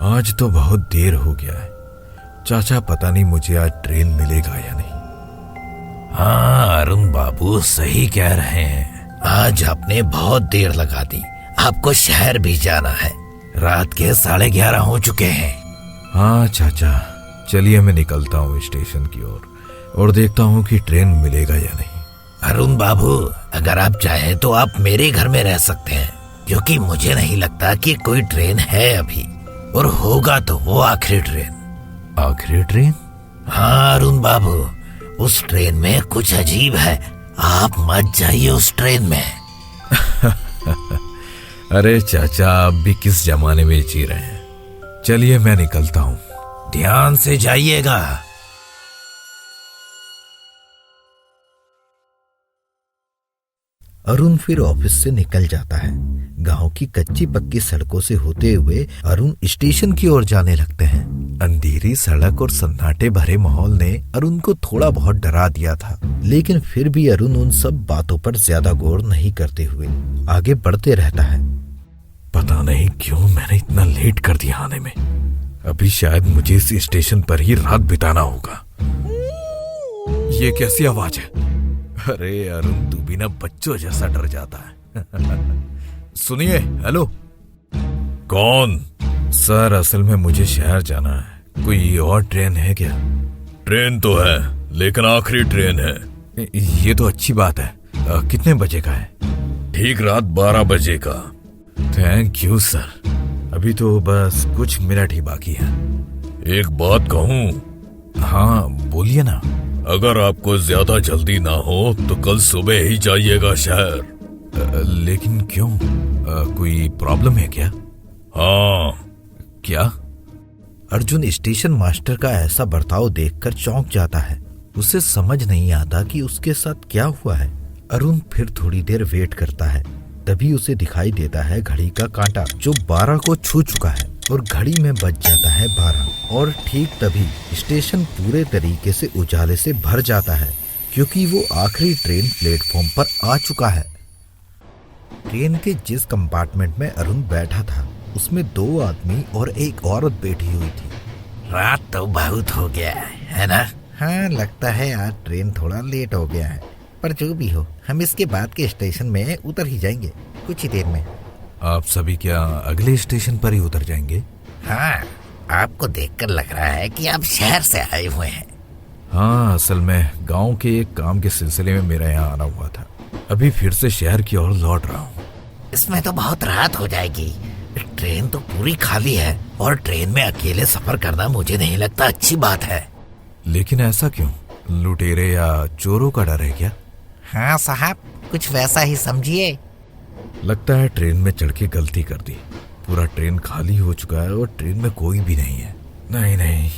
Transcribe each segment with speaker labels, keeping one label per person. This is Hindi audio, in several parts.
Speaker 1: आज तो बहुत देर हो गया है। चाचा पता नहीं मुझे आज ट्रेन मिलेगा या नहीं।
Speaker 2: हाँ अरुण बाबू सही कह रहे हैं, आज आपने बहुत देर लगा दी। आपको शहर भी जाना है, रात के 11:30 हो चुके हैं।
Speaker 1: हाँ चाचा, चलिए मैं निकलता हूँ स्टेशन की ओर और देखता हूँ कि ट्रेन मिलेगा या नहीं।
Speaker 2: अरुण बाबू, अगर आप चाहें तो आप मेरे घर में रह सकते हैं, क्योंकि मुझे नहीं लगता कि कोई ट्रेन है अभी, और होगा तो वो आखिरी ट्रेन।
Speaker 1: आखिरी ट्रेन?
Speaker 2: हाँ अरुण बाबू, उस ट्रेन में कुछ अजीब है, आप मत जाइए उस ट्रेन में।
Speaker 1: अरे चाचा, आप भी किस जमाने में जी रहे हैं। चलिए मैं निकलता हूँ।
Speaker 2: ध्यान से जाइएगा।
Speaker 3: अरुण फिर ऑफिस से निकल जाता है। गांव की कच्ची पक्की सड़कों से होते हुए अरुण स्टेशन की ओर जाने लगते हैं। अंधेरी सड़क और सन्नाटे भरे माहौल ने अरुण को थोड़ा बहुत डरा दिया था, लेकिन फिर भी अरुण उन सब बातों पर ज्यादा गौर नहीं करते हुए आगे बढ़ते रहता है।
Speaker 1: पता नहीं क्यों मैंने इतना लेट कर दिया आने में। अभी शायद मुझे इस स्टेशन पर ही रात बिताना होगा। ये कैसी आवाज है? अरे अरुण, तू भी ना बच्चों जैसा डर जाता है। सुनिए, हेलो।
Speaker 2: कौन?
Speaker 1: सर, असल में मुझे शहर जाना है। कोई और ट्रेन है क्या?
Speaker 2: ट्रेन तो है, लेकिन आखिरी ट्रेन है।
Speaker 1: ये तो अच्छी बात है। कितने बजे का है?
Speaker 2: ठीक रात 12 बजे का।
Speaker 1: Thank you sir. अभी तो बस कुछ मिनट ही बाकी है।
Speaker 2: एक बात कहूँ?
Speaker 1: हाँ बोलिए ना।
Speaker 2: अगर आपको ज्यादा जल्दी ना हो तो कल सुबह ही जाइएगा शहर।
Speaker 1: लेकिन क्यों? कोई प्रॉब्लम है क्या?
Speaker 2: हाँ।
Speaker 1: क्या?
Speaker 3: अर्जुन स्टेशन मास्टर का ऐसा बर्ताव देखकर चौंक जाता है। उसे समझ नहीं आता कि उसके साथ क्या हुआ है। अरुण फिर थोड़ी देर वेट करता है। तभी उसे दिखाई देता है घड़ी का कांटा जो 12 को छू चुका है और घड़ी में बज जाता है 12। और ठीक तभी स्टेशन पूरे तरीके से उजाले से भर जाता है, क्योंकि वो आखिरी ट्रेन प्लेटफॉर्म पर आ चुका है। ट्रेन के जिस कंपार्टमेंट में अरुण बैठा था उसमें 2 आदमी और एक औरत बैठी हुई थी।
Speaker 2: रात तो बहुत हो गया है ना?
Speaker 3: हाँ, लगता है आज ट्रेन थोड़ा लेट हो गया है, पर जो भी हो हम इसके बाद के स्टेशन में उतर ही जाएंगे कुछ ही देर में।
Speaker 1: आप सभी क्या अगले स्टेशन पर ही उतर जाएंगे?
Speaker 2: हाँ, आपको देखकर लग रहा है कि आप शहर से आए हुए हैं।
Speaker 1: हाँ, असल में गांव के एक काम के सिलसिले में मेरा यहाँ आना हुआ था। अभी फिर से शहर की ओर लौट रहा हूँ।
Speaker 2: इसमें तो बहुत रात हो जाएगी। ट्रेन तो पूरी खाली है और ट्रेन में अकेले सफर करना मुझे नहीं लगता अच्छी बात है।
Speaker 1: लेकिन ऐसा क्यों? लुटेरे या चोरों का डर है क्या?
Speaker 2: हाँ साहब, कुछ वैसा ही समझिए।
Speaker 1: लगता है ट्रेन में चढ़ के गलती कर दी। पूरा ट्रेन खाली हो चुका है और ट्रेन में कोई भी नहीं है। नहीं,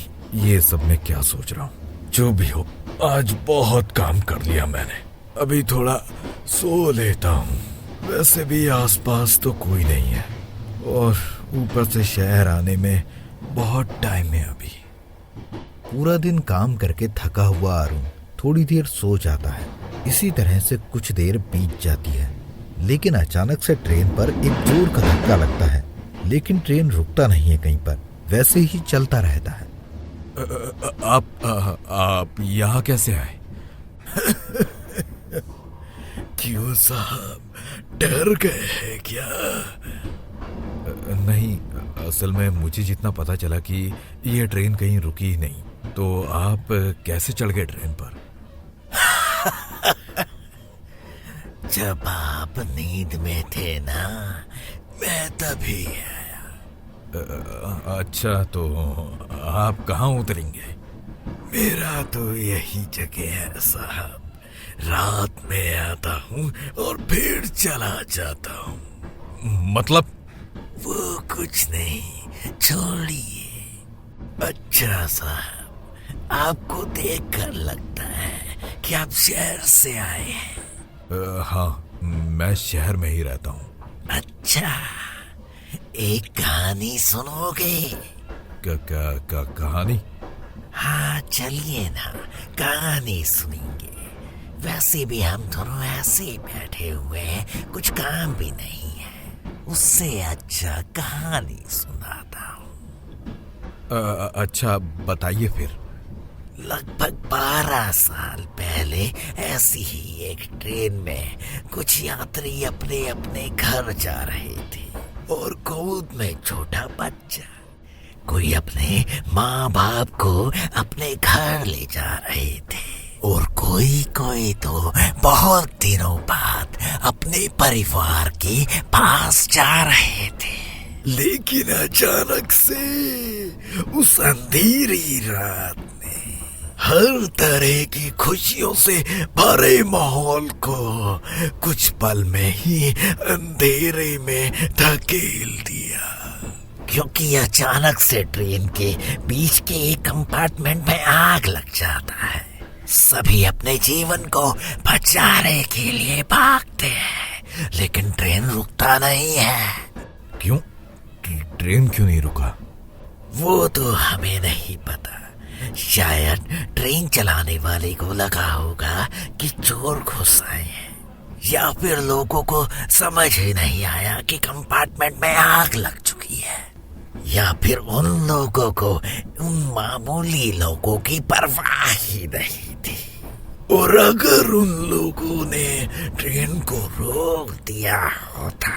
Speaker 1: ये सब मैं क्या सोच रहा हूँ। जो भी हो, आज बहुत काम कर लिया मैंने। अभी थोड़ा सो लेता हूँ। वैसे भी आसपास तो कोई नहीं है और ऊपर से शहर आने में बहुत टाइम है अभी।
Speaker 3: पूरा दिन काम करके थका हुआ अरुण थोड़ी देर सो जाता है। इसी तरह से कुछ देर बीत जाती है, लेकिन अचानक से ट्रेन पर एक जोर का धक्का लगता है। लेकिन ट्रेन रुकता नहीं है कहीं पर, वैसे ही चलता रहता है।
Speaker 1: आप यहाँ कैसे आए?
Speaker 2: क्यों साहब, डर गए हैं क्या?
Speaker 1: नहीं, असल में मुझे जितना पता चला कि ये ट्रेन कहीं रुकी ही नहीं। तो आप कैसे चढ़ गए ट्रेन पर?
Speaker 2: जब आप नींद में थे ना, मैं तभी आया।
Speaker 1: अच्छा, तो आप कहाँ उतरेंगे?
Speaker 2: मेरा तो यही जगह है साहब। रात में आता हूँ और फिर चला जाता हूँ।
Speaker 1: मतलब?
Speaker 2: वो कुछ नहीं, छोड़िए। अच्छा साहब, आपको देखकर लगता है कि आप शहर से आए हैं।
Speaker 1: हाँ, मैं शहर में ही रहता हूँ।
Speaker 2: अच्छा, एक कहानी सुनोगे?
Speaker 1: कहानी?
Speaker 2: हाँ चलिए ना, कहानी सुनेंगे। वैसे भी हम दोनों ऐसे ही बैठे हुए हैं, कुछ काम भी नहीं है। उससे अच्छा कहानी सुनाता हूँ।
Speaker 1: अच्छा बताइए फिर।
Speaker 2: लगभग 12 साल पहले ऐसी ही एक ट्रेन में कुछ यात्री अपने अपने घर जा रहे थे और गोद में छोटा बच्चा। कोई अपने माँ बाप को अपने घर ले जा रहे थे और कोई कोई तो बहुत दिनों बाद अपने परिवार के पास जा रहे थे। लेकिन अचानक से उस अंधेरी रात में हर तरह की खुशियों से भरे माहौल को कुछ पल में ही अंधेरे में धकेल दिया, क्योंकि अचानक से ट्रेन के बीच के एक कंपार्टमेंट में आग लग जाता है। सभी अपने जीवन को बचाने के लिए भागते हैं, लेकिन ट्रेन रुकता नहीं है।
Speaker 1: क्यों? ट्रेन क्यों नहीं रुका?
Speaker 2: वो तो हमें नहीं पता। शायद ट्रेन चलाने वाले को लगा होगा कि चोर घुस आए हैं, या फिर लोगों को समझ ही नहीं आया कि कंपार्टमेंट में आग लग चुकी है, या फिर उन लोगों को उन मामूली लोगों की परवाह ही नहीं थी। और अगर उन लोगों ने ट्रेन को रोक दिया होता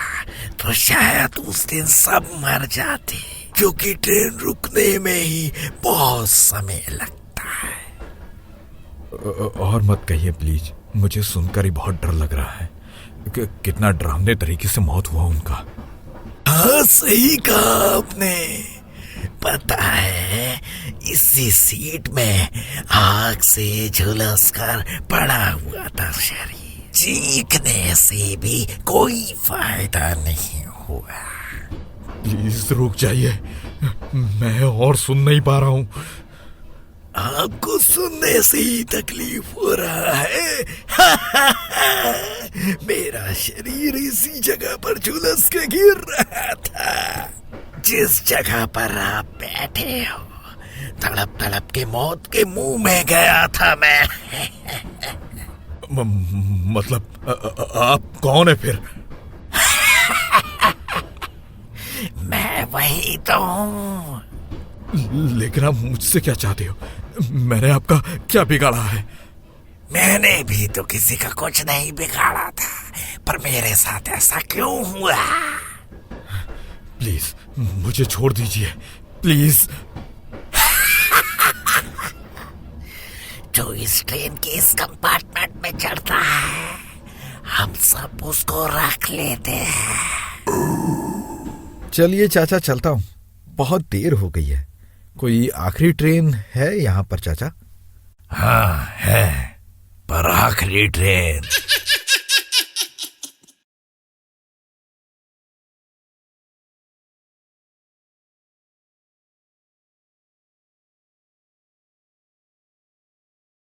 Speaker 2: तो शायद उस दिन सब मर जाते, क्योंकि ट्रेन रुकने में ही बहुत समय लगता है।
Speaker 1: और मत कहिए प्लीज, मुझे सुनकर ही बहुत डर लग रहा है। कितना डरावने तरीके से मौत हुआ उनका।
Speaker 2: हाँ, सही कहा आपने। पता है, इसी सीट में आग से झुलस कर पड़ा हुआ था शरीर। चीखने से भी कोई फायदा नहीं हुआ।
Speaker 1: प्लीज रुक जाइए, मैं और सुन नहीं पा रहा हूँ।
Speaker 2: आपको सुनने से ही तकलीफ हो रहा है। मेरा शरीर इसी जगह पर झुलस के गिर रहा था, जिस जगह पर आप बैठे हो। तड़प तड़प के मौत के मुंह में गया था मैं।
Speaker 1: मतलब आप कौन है फिर?
Speaker 2: मैं वही तो हूँ।
Speaker 1: लेकिन आप मुझसे क्या चाहते हो? मैंने आपका क्या बिगाड़ा है?
Speaker 2: मैंने भी तो किसी का कुछ नहीं बिगाड़ा था, पर मेरे साथ ऐसा क्यों हुआ?
Speaker 1: प्लीज मुझे छोड़ दीजिए, प्लीज।
Speaker 2: जो इस ट्रेन के इस कंपार्टमेंट में चढ़ता है, हम सब उसको रख लेते हैं।
Speaker 3: चलिए चाचा, चलता हूँ, बहुत देर हो गई है। कोई आखिरी ट्रेन है यहाँ पर चाचा?
Speaker 2: हाँ है, पर आखिरी ट्रेन